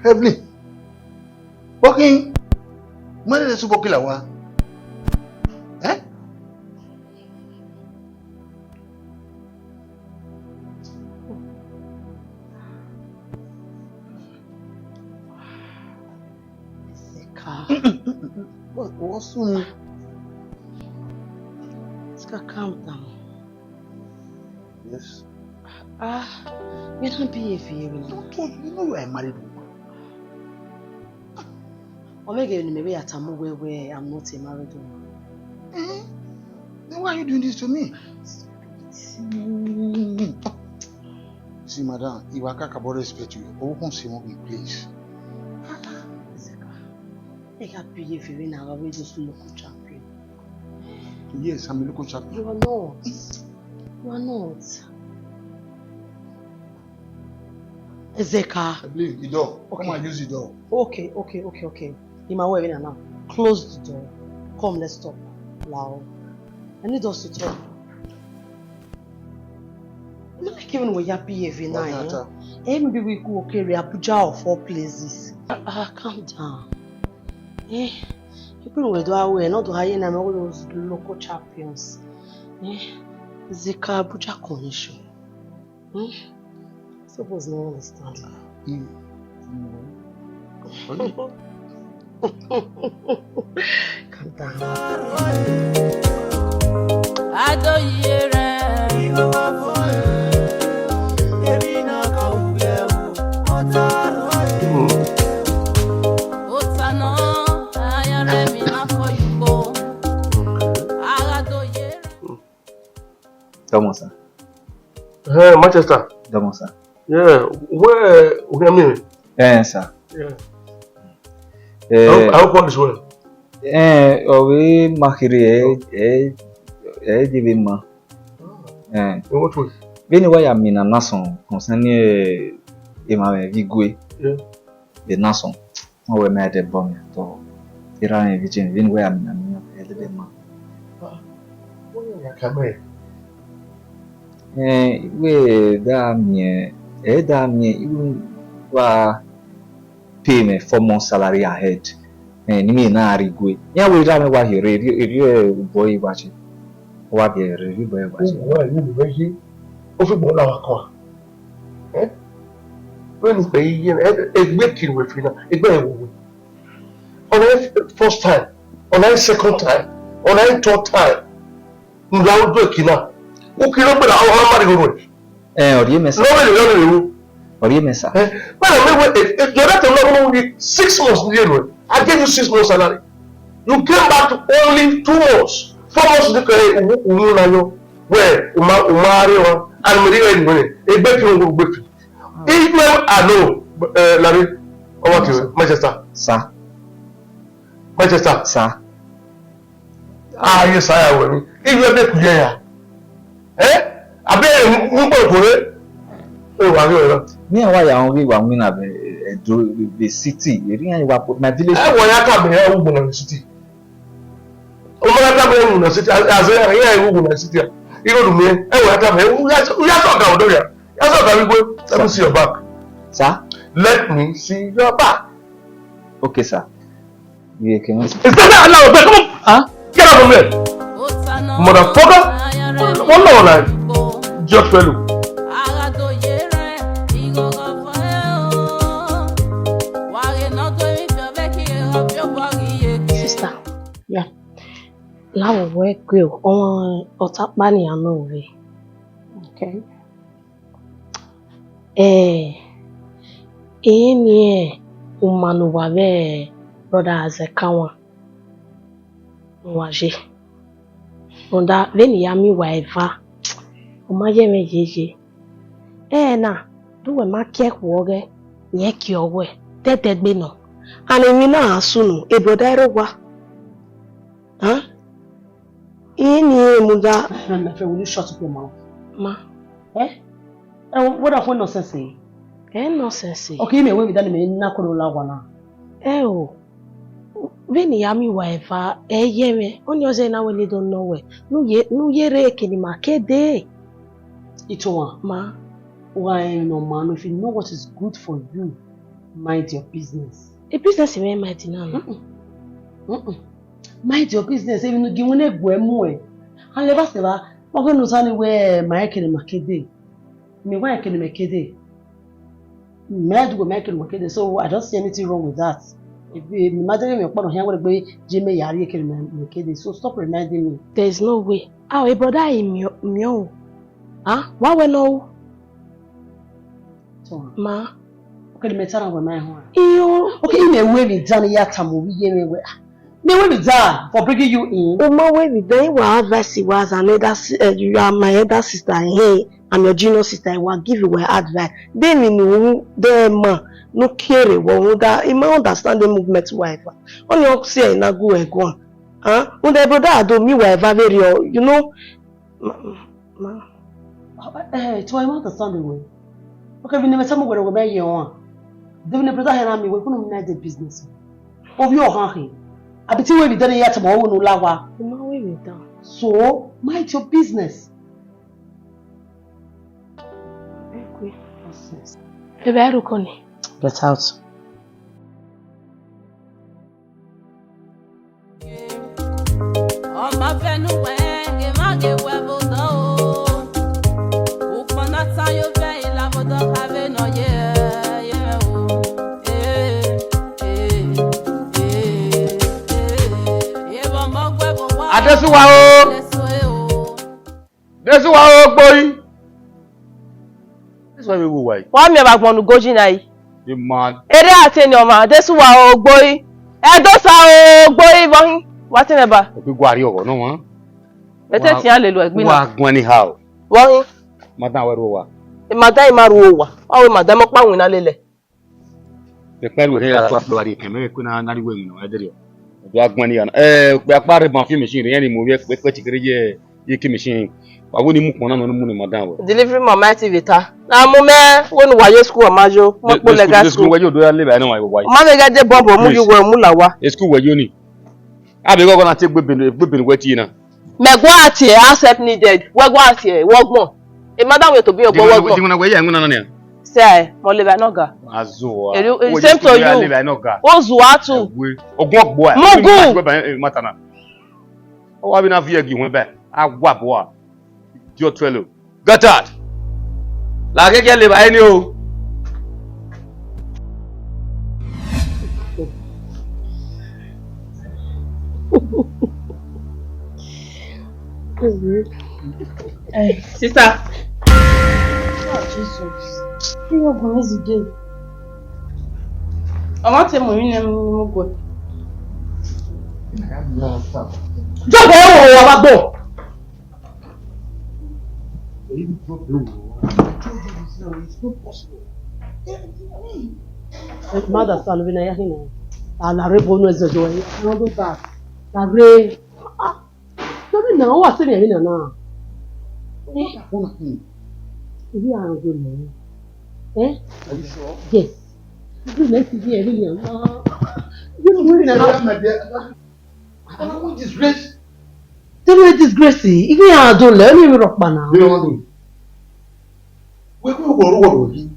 Heavily. Walking. Where is the super killer? Eh? What's wrong? Calm down. Yes. You don't behave here. You know you are a married woman. Maybe at a move where I'm not a married woman. Then why are you doing this to me? See, madam, if I can't respect you, I won't see me, please. I can't behave here now. I'm just local champion. Yes, I'm a local champion. You are not. You are not. Ezeka. I believe the door. Okay. Come and use the door. Okay. In my way now. Close the door. Come, let's talk. Loud. I need us to talk. I'm not like even when you're behaving now. Maybe we go carry Abuja of all places. Calm down. People will do our way, not to hire them all those local champions. Zika Abuja connection. Suppose no one understand. Calm down. Come on, sir. Hey, Manchester. Come on, sir. Yeah, where me? Yes, sir. Yeah. I hope all is well. We makiri divima. In what way? Beni wa ya mina nason concerning Emma Vigwe. Yeah. The nason. We made a bomb to Iran Vigin. Beni wa ya mina ma. We damn you were pay me 4 months salary ahead. And me na rigwe. Yeah, we don't know why he read boy watching. What the review boy watching. Why you be here? Of a ball our when we a meeting with you, a on a first time, on a second time, on a third time. Now working now. Who can open our marriage? Or you miss No, or you miss. Well, you're not alone 6 months. I gave you 6 months salary. You came back only 2 months. 4 months where Umario and Maria a better. Even I know, Larry, or Manchester, sir. Manchester, sir. Yes, I will. If you are there, I bet me and why I only one win the city. My village. I want to come here in the city. In the city, as I in the city. You know to me, I want to come here. We are talking about let me see your back. Sir? Let me see your back. Okay, sir. You can. Is that allowed? Come on. Huh? Get out of here. Motherfucker. One more line. Just fellow. Sister, yeah. Now we go on Otapani and okay. Enye umanu wabe brother as a kawa. Waje. Onda veni yami waiva. Umaje me jeje. Na do we ma kek woge. Nye kyowe. Teted be no. And we na asunu e brother wa. Huh? Muda. My friend, will you shut up your mouth? Ma. What have we nonsense say? Nonsense. Okay, me we done me na kola wana. Oh. Veni yami waiva. Yeme. Onyo ze na we don't know where. Nu yere keni makede. Itowa. Ma. Why no man? If you know what is good for you, mind your business. A business in my mind now. Mind your business. Even if you want to go more, and never say that. I'm going to say where my kid makede. Me why kid makede. Me do my kid makede. So I don't see anything wrong with that. If you imagine me, I'm here with be Jimmy Yari kid makede. So stop reminding me. There is no way. A brother in mio. Huh? Why we know? So Ma. Okay, me tell her my home. Iyo. Okay, me way me done yatamu. Me will be done for bringing you in. Uma way we then will advise you as another you are my elder sister. Hey, I'm your junior sister. I will give you advice. Then you know them no care what that you may understand the movement wife. On your say na go and go. Huh? When the brother do me wife very you know. Ma. So I want to understand the way. Okay, we never tell me where we buy you. They never tell me we couldn't manage the business. Of your hurry. I bet you will be done yet tomorrow. No lawa. No way we done. So mind your business. Okay. Baby, I look on. Get out. Adesuwa boy. This why we go why. Wọ́n mi ba gbonu goji na yi. The man. Ere ate ni o ma Adesuwa ogboyi. Edosa ogboyi boyin. What neba? O pe gwari ogo no won. Ete ti an le lo egbin na. Wa gbon ni how. Boyin. Madan we ro wa. Madan imaru wa. Wa we madan mo pawin na lele. Pe pelu re la to aflo ari kan me ko na ri we mi no e dere o. Ojo agbon ni ana. Pe apare ban fi machine yen ni mo we pe ti kere je ye ki machine. Wa wo ni mu pon na no mu ni madan we. Delivery mama TV ta. Na mo me wonu wayo school amajo. Mo po lega school. School we yo do ya le ba na wa wa. Ma me ga de bombo mu ju we mu lawa. School we yo ni. Abi go na te gbebenu we ti na. Megwa ati accept needed. Wegwa ati wogbon. E madam we to be ogbo wogbon. Ti ngona we ya ngona na ni. Say, mo le ba no ga. Azo. Same to you. Ozu atu. Ogun ogbo a. Mugu. Matana. O wa bi na vie gi won ba. Agwa bo a. Your twelve. Got that. La gege le ba ni o. Hey, sister. Oh, Jesus. You go miss the day. I want to move in and go. Jump over our door. It's not possible. Mother Salvina Yahina. And I reborn as a joy. I don't do that. I agree. Sorry now, what's in here now? We are a good man. Eh? Are you sure? Yes. You like to be a million. You're doing another. I don't want disgrace. Tell me disgrace. If you are don't learn me rock now. You know what do?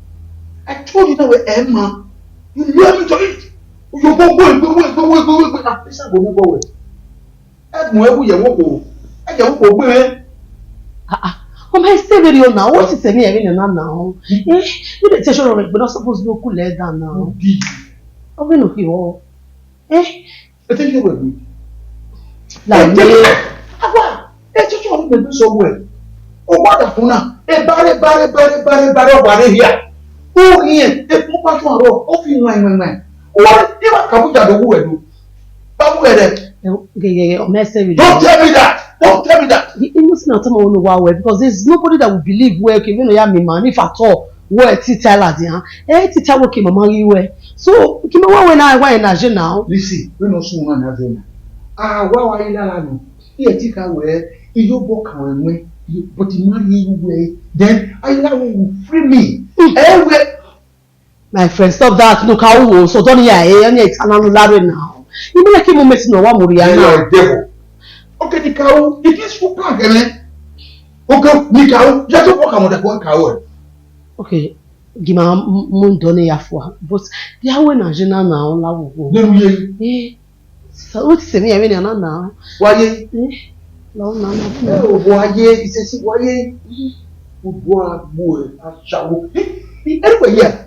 I told you that we're Emma. You learn me to eat. You go. Ah, this is going to go away. Oh my stereo now. What is saying here now? You the station of it, but not supposed to cool it down now. Oh, we know you. Eh? I think you will be. Like me. Agua. Just want to do so well. Oh, what a funa. Bare here. Oh, here. If you pass on road, off you when. What? If I come to the word, don't tell me that. Don't tell me that. It must not tell me why because there's nobody that will believe where you know me man if at all where teacher lad ya. Teacher work him among you where. So kima when I now. Listen, we no so man have na. Why you na no? Here teacher where you go can we but you marry you way then I will free me. My friend, stop that. Look how so don't hear any eternal now. You be like him messing no one more now. Devil. Okay, the cow, it is for park, eh? Okay, the cow, just walk on the one cow. Okay, give my moon donny afwa, but the hour na jena now, love. So what's the me? I mean, now. Why, no, why, he says, why, boy, I shall. Anyway, yeah.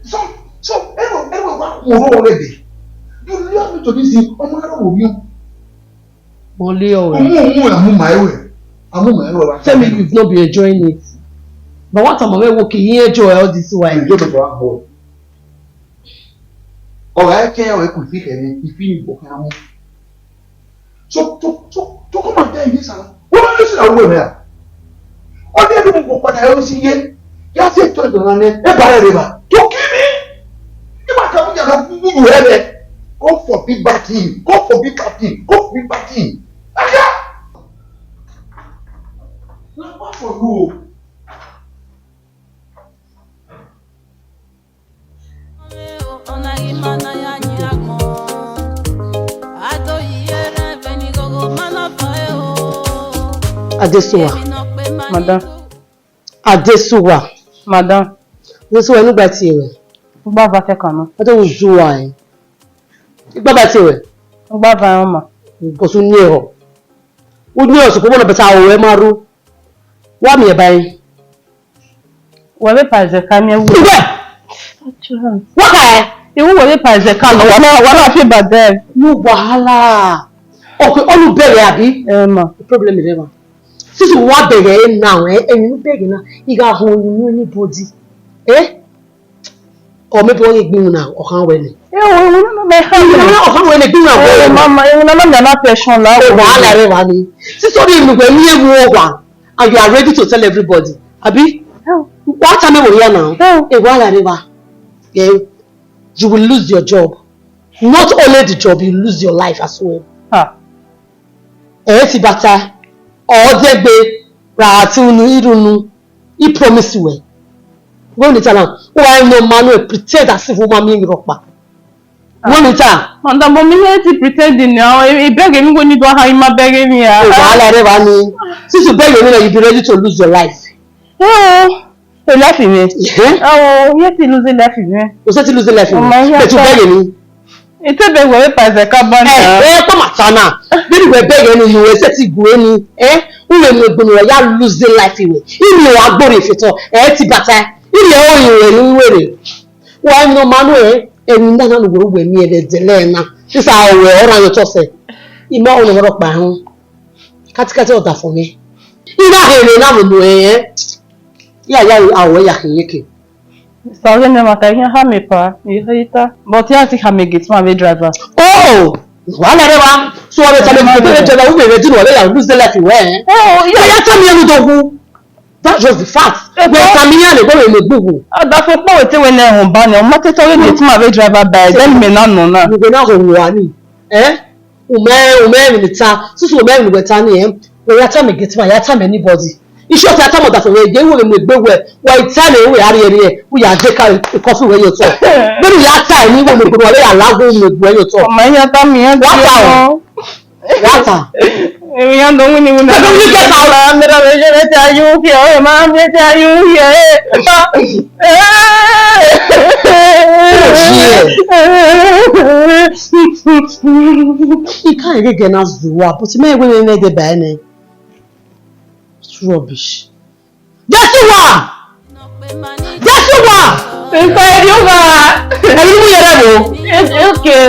So, everyone already. You love me to this thing, I'm not you. I'm Tell me you've not been enjoying it. But what am I working here enjoy all this while? Oh, I can't could think if you So come and tell me this. What is it away there? What do you do? What I always see here? You say to the man, river. To kill me? If I come here, you have it. Go for big batting. Go for big batting. Go for big batting. What for you? Adesuwa. Madam. Adesuwa. Madam. Adesuwa nígbà tí ẹ. Ngba va fe kan no. Ado uzuwa ẹ. Igba ba tí ẹ. Ngba va o ma. Ko sun ni ho. O ni o so ko mo na beta o e maru. Wa mi e bai. Wa be pa je ka mi ewu. Wa ka e. Ewu wo be pa je ka lo wa na fi ba de. No wahala. Okay, all bere abi. Ma. The problem is ever. Since you want bere now, and you beg now, you got hold you anybody. Or maybe when you bring now, or can't win it. Mama, you know na passion la. Since all you when you over and you are ready to tell everybody. Abi? What time we here now? Yeah, you will lose your job. Not only the job, you lose your life as well. Ti bata odegbe ra ati unu irunu he promise you go later now why no man pretend as if woman me ropa go later Manda mo mi ti pretending now e beg me go need to how ma beg me ya wahala re ba ni since you beg me you be ready to lose your life e life me you ti lose life me o se ti lose life me but you beg me ite be we pa ze carbon to matana bí we beg any you se ti go any ule mo gbonu ya lose the life we ile wa gbore fito ti bata ile o yin ni were wa no manu eni na na no we mi e de le na sisa we ora yo to se ima o no ro pa hun katikati oda for me ina hele na mo no ya awo ya kiyeke sorry ne maka ihe ha me pa irita but ya ti ha me gate ma be driver wàhálà rẹ wa so ọ̀rẹ́ tàbí ẹgbẹ́ ìjọba wúwo èrè dínà ọ̀rẹ́ yàrá lose the life ìwẹ́ yàyà tàbí ẹnu dọ̀gún that was the fact ẹgbẹ́ tàbí yàrá ìgbọ́rọ̀ èlé gbogbo. Adafo pọ̀ wètí wẹ́n náà hùn bá ní ọmọ tẹ́tọ́ wẹ́n gate ma be driver by then me na nù náà. Gbogbo náà kò wà ní umẹ́rin níta sísú umẹ́rin nígbẹ̀ta ní wọ́n yàtà mi gate ma yàtà mi anybody. Iṣẹ́ ọ̀tí àtàmọ̀ dàfọ̀ wẹ̀ gé wọ́n mi gbéwẹ̀ wọ́n ìtàlẹ̀ ìwé àríyẹ̀rẹ̀ wọ́n yà dé kọfí wẹ̀ yóò tọ̀. Bẹ́ẹ̀ni yàtà ẹ̀ ní wọ́n mi gbọ́dọ̀ ọ̀rẹ́ àlágùn mi gbọ́ yóò tọ̀. Ọmọ yẹn tá mi yẹn gbé wọn. Yàtà. Èmi yẹn dùn ní wọn. Ẹ̀dùn ní kẹta ọ̀la mẹ́ta lè ṣe lẹ́tẹ̀ ayé òkè ọ̀rẹ́ máa ń lẹ́tẹ̀ ayé òkè Ika ere gena zuwa, but me we me de ba ne. It's rubbish. Joshua! Nka eri o ba. Eri mu yere mo. Okay.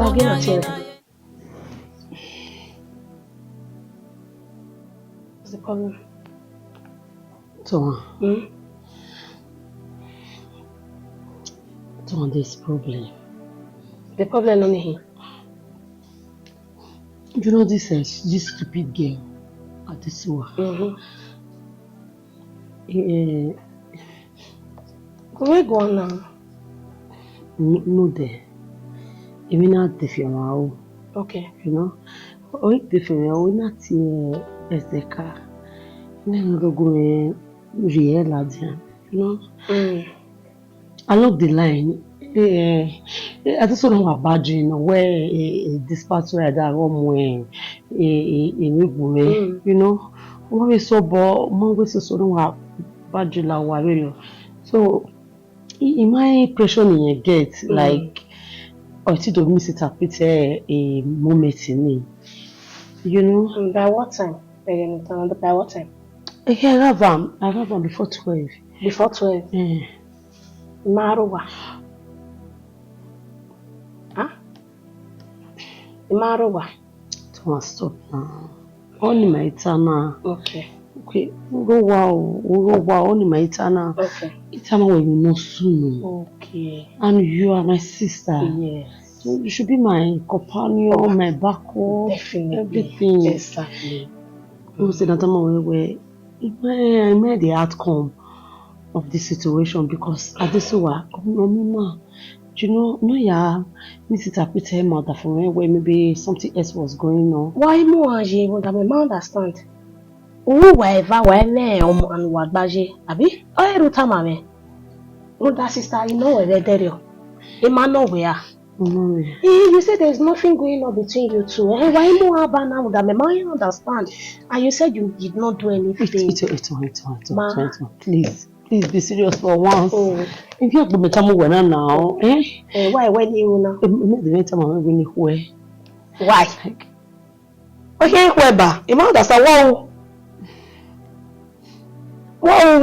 Again at here. What's the problem? So, on this problem. The problem only here. You know this stupid girl at this one. Where go on now? No there. Even not the funeral. Okay. You know? Oh, the funeral, not as the car. Then go real ladian. You know? Along the line, I just don't know about where dispatch rider home you know, when we saw we saw no badge la warrior. So in my impression you get like or to miss it up it's a moment in me. You know? By what time? By what time? I have them before 12. Before 12? Maruwa. Huh? Maruwa. Don't stop now. Only my itana. Okay. Okay. Wow. Only my itana. Okay. Itana will know soon. Okay. And you are my sister. Yes. So you should be my companion, my backup. Definitely. Everything. Exactly. You say that I made the outcome of this situation because at this one, you know, no, yeah, Miss Interpreter mother for me where maybe something else was going on. Why more? I would understand. Whoever, and what baje, Abi? Oh, Rutamame. That sister, you know where they're Emmanuel, where? You said there's nothing going on between you two. Why more about now that I understand? And you said you did not do anything. It's Please be serious for once. If you have to become a winner now, why when you now? Why? Okay, Weber, you might understand. Wow,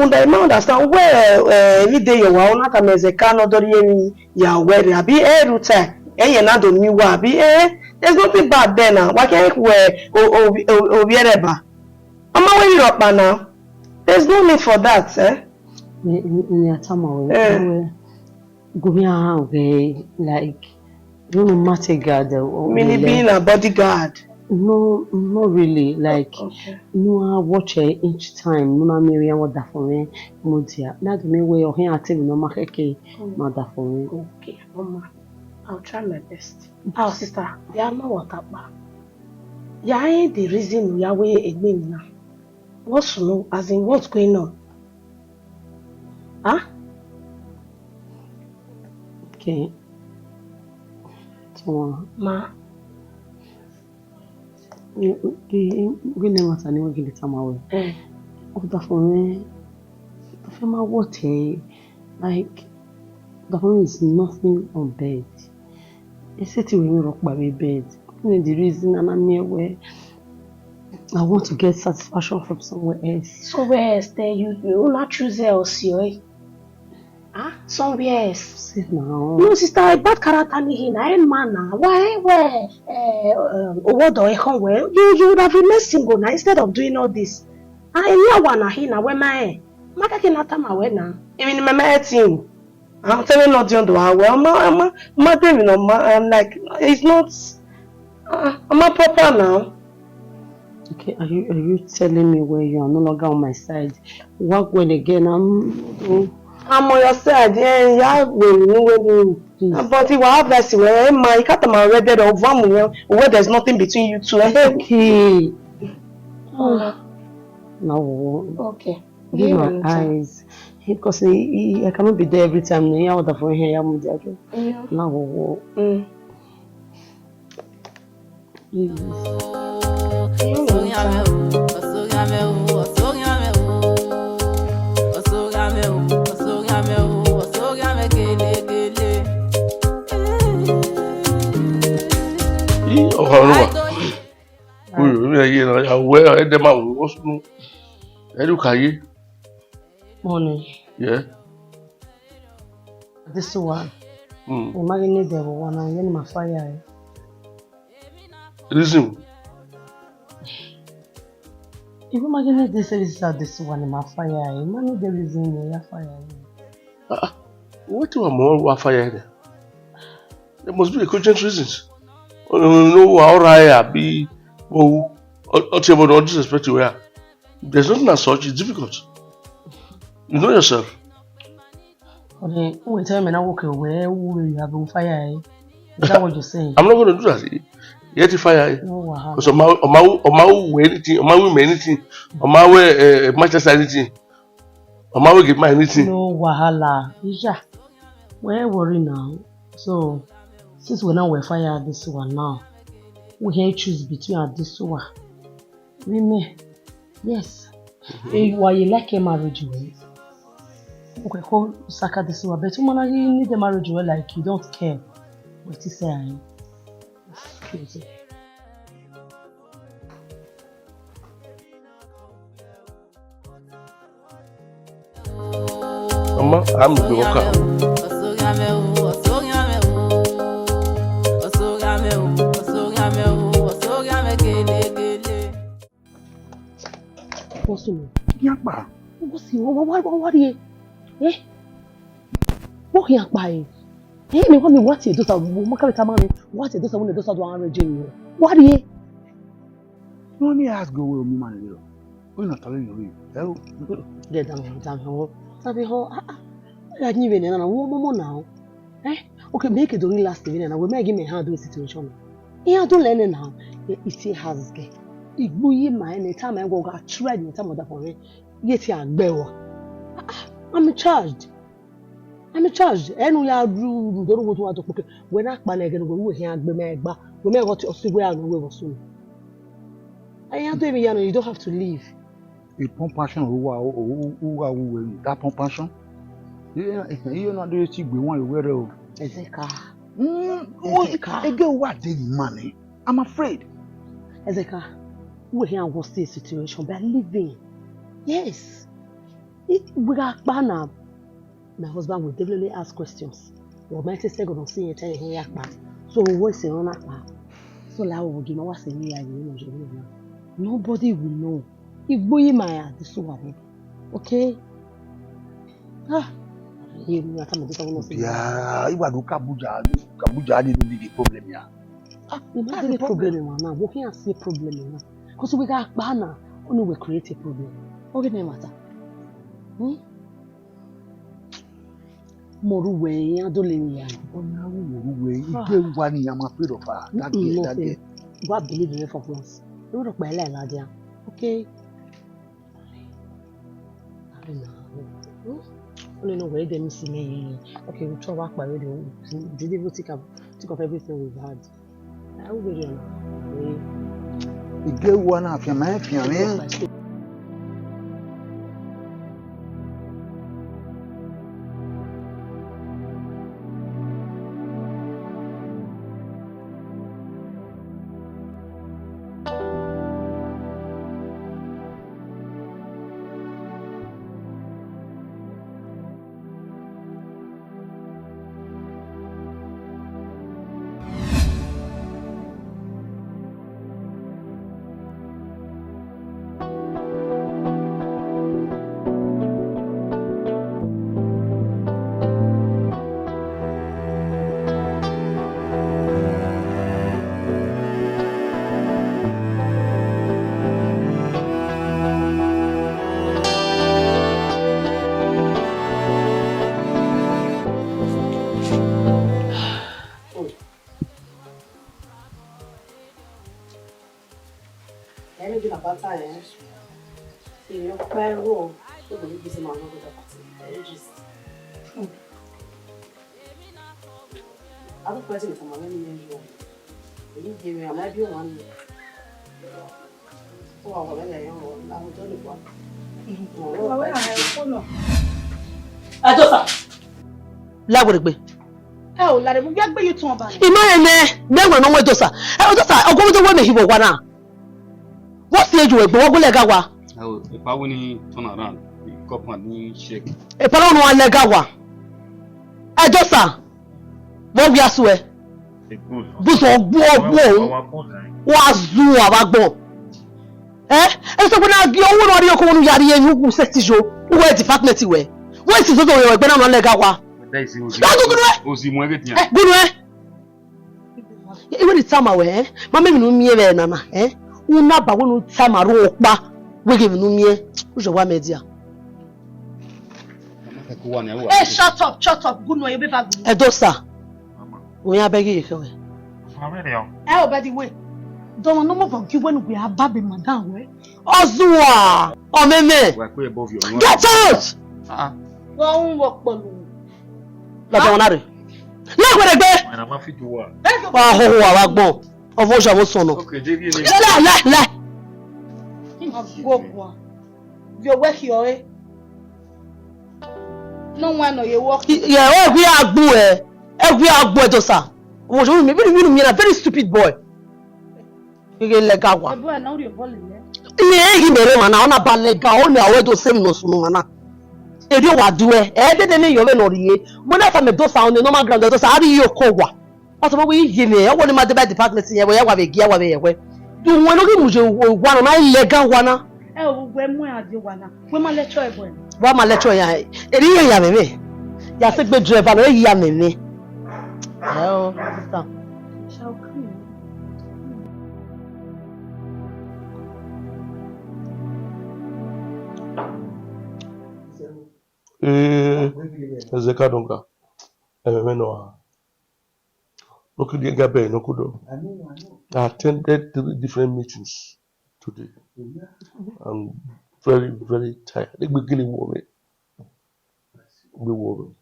I might understand where any day you are not a mezekano doing ya where be a route. Not on me, there's nothing bad there now. Why can't we Obiereba? I'm away up now. There's no need for that, eh? Like you know, matter guard. Meaning being a bodyguard. No, not really. Like no, I watch each time. No, I'm Miriam. What that for me? Mudia. That me way or here. I tell you, no, make mother for me. Okay, Mama. I'll try my best. Oh, sister, you know what up? You ain't the reason we are way again now. What's no? As in, what's going on? Huh? Okay. So, Ma. We never tell you get the time away. That for me, for my water, like the phone is nothing on bed. I said to me, rock by my bed. The reason I'm here where I want to get satisfaction from somewhere else. Somewhere else, there you not choose else, you. Ah, somewhere else. Sit now. No, sister, a bad character in I ain't man now. Why, what do I come well? You would have remained single now instead of doing all this. I know one here now. Where my can't tell my way now. Even my team. I'm telling not to do well. I'm like, it's not. I'm a proper now. Okay, are you telling me where you are no longer on my side? Work well again. I'm on your side. Yeah, but you have that where my cat am already over where there's nothing between you two. Okay. No. Okay. Give my eyes. Because I cannot be there every time. I want to phone here. No. Morning. Yeah. This one. Imagine there one and then my fire. Listen. If you imagine this is this one in my fire, imagine the reason you fire. What do I more fire there? There must be a cogent reasons. No, how be all disrespect you are. There's nothing as such, it's difficult. You know yourself. Okay, wait tell me now walk away, you have on fire. Is that what you're saying? I'm not going to do that. You have fire. No, because Omawu anything, Omawu anything, Omawu Manchester anything, Omawu give my anything. No wahala. Yeah. We're worried now. So since we're fire this one now, we can choose between this one. We may. Yes. Why you like a marriage way? Okay, call Saka this one. But you need a marriage way like you don't care. What is saying? Crazy. Mama, I'm the worker. What's the Yakpa. What's the what are you? Eh? What can you buy? Eh, me want me what you do so what can you money? What you do so when you do so do arrange what are you? No need ask go where woman little. We're not telling you. Get down. Sabi ho like you even na wo now. Eh? Okay, make it during last evening and we make him handle the situation. He don't learn now. He still has get. Igbuyi my anytime I go try the time of that for me. Get here agbewo. I'm in charge. And we are rude. Don't want to talk. When I plan again, we here agbe me egba. We may go to Osigwe and we will soon. I don't even you don't have to leave. A compassion who that compassion. You're not doing it. We want you wear it. Ezeka. Again, what did money? I'm afraid. Ezeka, we here go stay situation, but living. Yes. We got banner. My husband will definitely ask questions. Well, my sister gonna see you tell him back. So we say on that. So now we give us a year. Nobody will know. If boy my this one. Okay? Yeah, you are Kabuja didn't be the problem here. That's the problem now. We can't see a problem now. Because we got banner, only we create a problem. What can matter? Moruwe, I don't live here. Moruwe, I'm afraid of her. That day. God believe in me for once. You look my line, dear. Okay? I don't know. Only know where them see me. Okay, we try work by radio. Did they take up everything we've had? I will be on. The girl one of your man, fiancé. Lágbèrègbè. Ò láre mo gbé you tún ọba. Imane gbegbe no wedosa. Wedosa ogomo to we me hibo kwa na. What stage we gbo ogun lega wa? If we need turn around, the government need shake. E pa no wa lega wa. Edosa. Wo bi aso e. Buso ogbo. Wa zu abagbo. E so na gi owo no ri oko nu yari enu ku setijo. Wo department we. Wo si so do we gbe na no lega wa. That is Ozi mo get ya. Even the time away, mama mi no mie na una ba wonu time aro opa we give no mie. Ujo wa media. Hey, shut up. Good no, you be back. Edosa. We are begging you for. Oh, by the way, don't know about you when we are baby madam, we. Ozua! Oh, meme! Get out! Won't walk balloon. Like one other. Look what I get! I'm a fit to work. Oh, bon. Of what I was son of. Okay, you're working, eh? No one know you walk. Yeah, we are boy. We are boy, Dosa. Oh, you mean a very stupid boy. You get like a one. Boy, now you're balling, eh? Yeah, he made him an hour about leg on the way to same no sooner. If you are doing, everything you're in or ye, when I come a dosa on the normal ground, dosa, how do you call what? What about we give me? I want my debate department here where I have a gear away. Do one of you one of my legal one? Oh, when we are the one, when my lecture, what my lecture, it is yammy. Yes, a good driver, yammy. Oh, shall come. Zekadonga. I attended 3 different meetings today. I'm very, very tired. They begin worried. Be worried.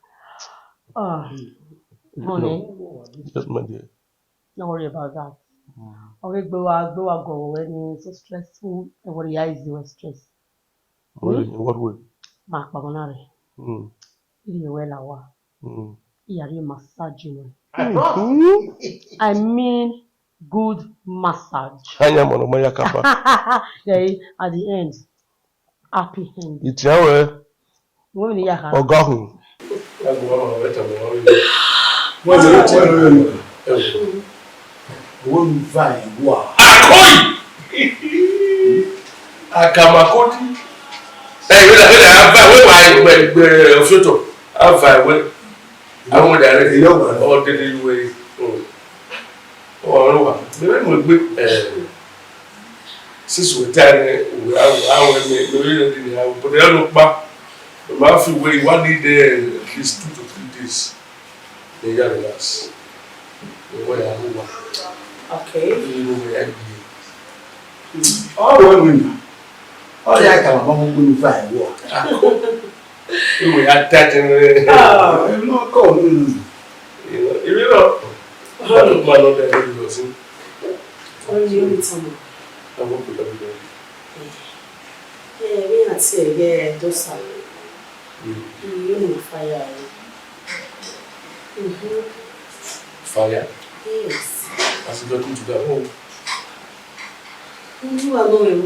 Honey. Yes, my dear. Don't worry about that. Okay, go when it's so stressful and what is the stress. Really? In what way? Mark Bagonare. You well awa. You massaging. I mean good massage. Yeah, at the end. Happy end. It's your When you have Akamakoti. Hey, we photo. I want that. Or did you wait? Oh, maybe since we tired, we but they look back. The mouth way 1 day there, at least 2 to 3 days. They got us. okay. Oh, women. Oh, yeah, I come on, we find work. We had that in I'm not calling. you know, I don't mind what they're doing. Only you with someone. I won't put everybody. Yeah, we had say, yeah, those are. You know, fire. Fire? Yes. As you got into that home. You are knowing,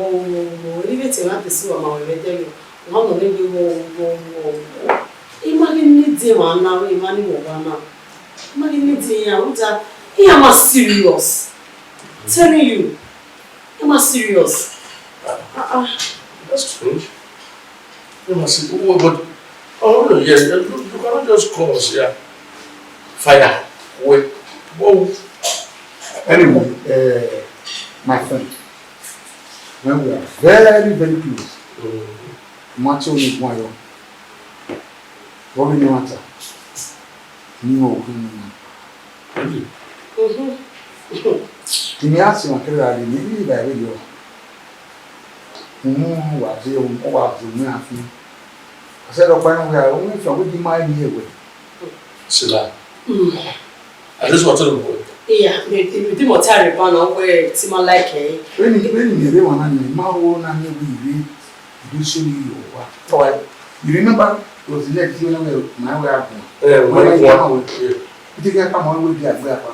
leave it to have to see what my way tell you. One of them will imagine it now, imagine now. Imagine it now. He am serious. Telling you. Am serious. That's strange. You must see, but oh no, yes, you cannot just call us, yeah. Fire. Wait. Whoa. Anyway, my friend, when we are very, very close, much only one. What do you want? No. In the answer, my career, maybe by radio. Was the I said, oh, we are only from with my here. Sila. I just want to know. Yeah, we do more terrible now where it's more like a. When you want to my own and you do so you. You remember, it was the next year my way up. You think I come on with that grandpa?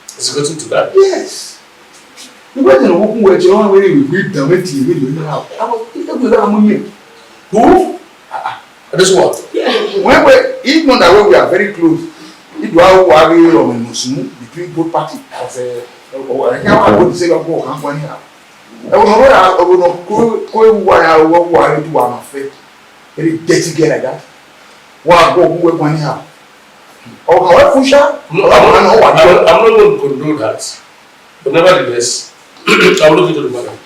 It's gotten to that. Yes. You wasn't walking with your own way with them with you. Who? This what? When we, even that way we are very close. It was worry or between both parties. I would say, oh, I'm going here. I would not go wire to one of it. Very dirty girl like that. Wa go who money have. Oh, how Fusha? No, I'm not going to condone that. But nevertheless, I will look into the matter.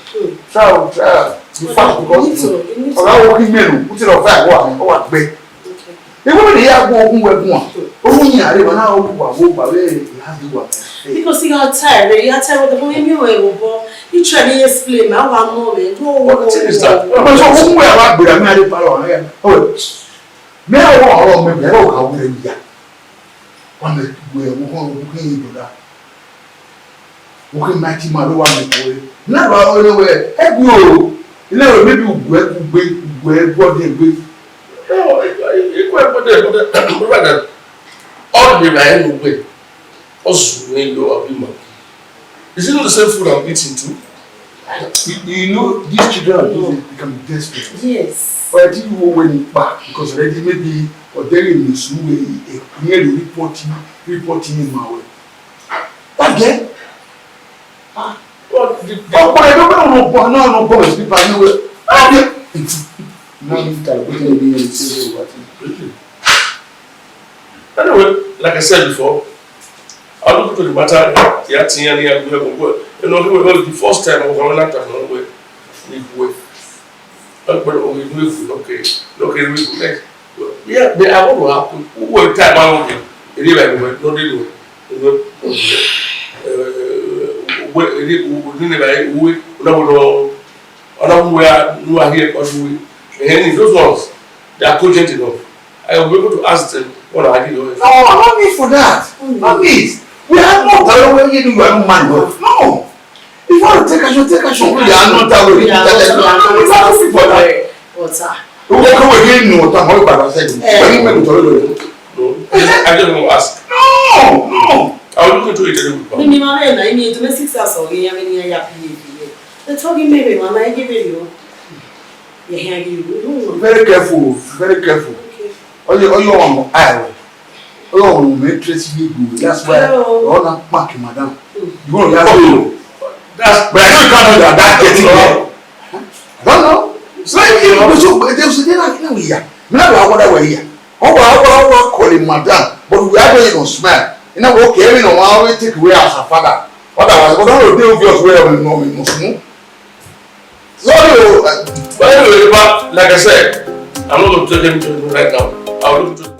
Try. You fast because I'm working men. Put it on fire. What big? Even the year go who were born. Oh, yeah, they were now you have to work. Because you are tired with the way you were. You try to explain. I want more. What is that? So, who were about the married parallel? Oh, may I want to how we are. One way we're looking into that. Walking mighty man, one way. Never only heck you. You know, maybe we're body. No, you were but all the right way. Also, when you are being monkey. Is it not the same food I'm eating too? You know, these children become desperate. Yes. But I think you went back because already maybe or there in this way, nearly reporting in my way. Again? But I don't know, no, boys, people I know it. Now you start putting it in and say, what? Anyway, like I said before, I'll look into the matter. You know, the first time I was going to have to live okay, we yeah, they are all happen. Who will time out him? No, they do. We are here because we those ones, they are cogent enough. I will be able to ask them what I did. No, not need for that. Not need. We are not that way you do your man. No. If you want to take action. We are not that way. We are not for that. What's that? We will come again. No, time how bad I said. No, I don't know. Ask. No. I will look into it. Maybe my man, I need to make 6 hours or you have any happy. The talking maybe when I give you. Very careful. Okay. All you want eye. Oh, make tracy good. That's why all that mark, madam. You go that's but I don't count on that getting there. I don't know. So if you like here. Now what are we here? Oh, calling madam, but we are going to smile. You know, okay, we know how we take away as a father. Otherwise, we don't do obvious way of no. So but anyway, like I said, I'm not going to take anything right now. I'll look to